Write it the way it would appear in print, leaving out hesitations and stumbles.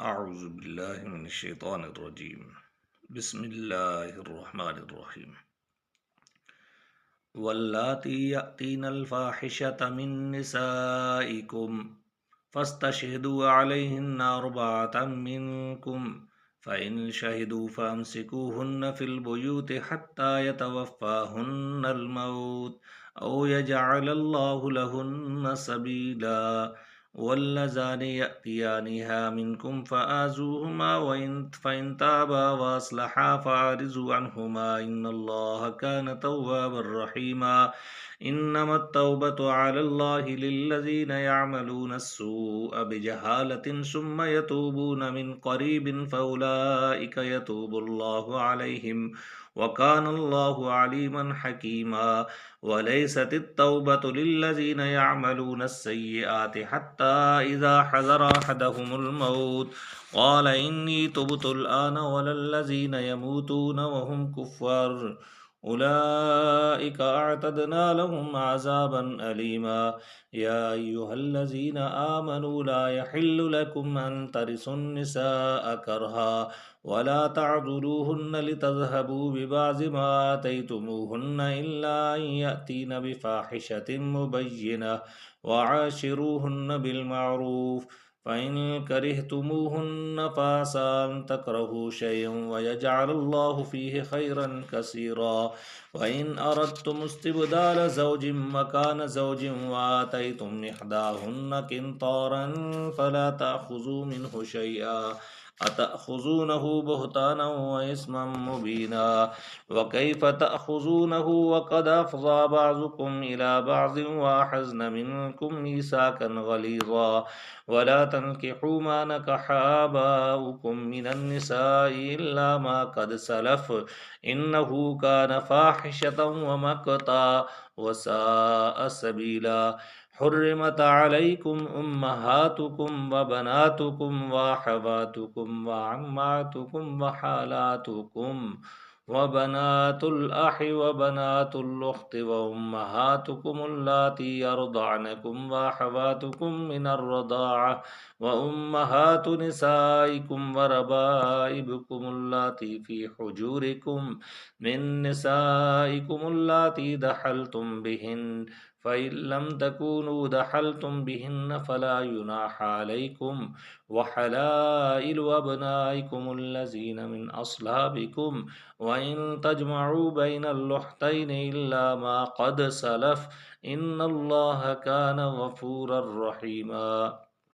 أعوذ بالله من الشيطان الرجيم. بسم الله الرحمن الرحيم. واللاتي يأتين الفاحشة من نسائكم فاستشهدوا عليهن أربعة منكم فإن شهدوا فأمسكوهن في البيوت حتى يتوفاهن الموت أو يجعل الله لهن سبيلا. واللذان يأتيانها منكم فآزوهما فإن تابا وأصلحا فأعرضوا عنهما إن الله كان توابا رحيما. إنما التوبة على الله للذين يعملون السوء بجهالة ثم يتوبون من قريب فأولئك يتوب الله عليهم وكان الله عليما حكيما. وليست التوبة للذين يعملون السيئات حتى إذا حضر أحدهم الموت قال إني تبت الآن ولا الذين يموتون وهم كفار أولئك أعتدنا لهم عذابا أليما. يا أيها الذين آمنوا لا يحل لكم أن ترثوا النساء كرها ولا تعذروهن لتذهبوا ببعض ما آتيتموهن إلا أن يأتين بفاحشة مبينة وعاشروهن بالمعروف فإن كرهتموهن فعسى أن تكرهوا شيئا ويجعل الله فيه خيرا كثيرا. وإن أردتم استبدال زوج مكان زوج وآتيتم إحداهن قنطارا فلا تأخذوا منه شيئا أتأخذونه بهتانا وإثما مبينا. وكيف تأخذونه وقد أفضى بعضكم إلى بعض وأخذن منكم ميثاقا غليظا. ولا تنكحوا ما نكح آباؤكم من النساء إلا ما قد سلف إنه كان فاحشة ومقتا وساء سبيلا. حرمت عليكم أمهاتكم وبناتكم وأخواتكم وعماتكم وخالاتكم وبنات الأخ وبنات الأخت وأمهاتكم اللاتي يرضعنكم وأخواتكم من الرضاعة وأمهات نسائكم وربائبكم اللاتي في حجوركم من نسائكم اللاتي دخلتم بهن فإن لم تكونوا دخلتم بهن فلا جناح عليكم. وحلائل أبنائكم الذين من أصلابكم وإن تجمعوا بين الأختين إلا ما قد سلف إن الله كان غفورا رحيما.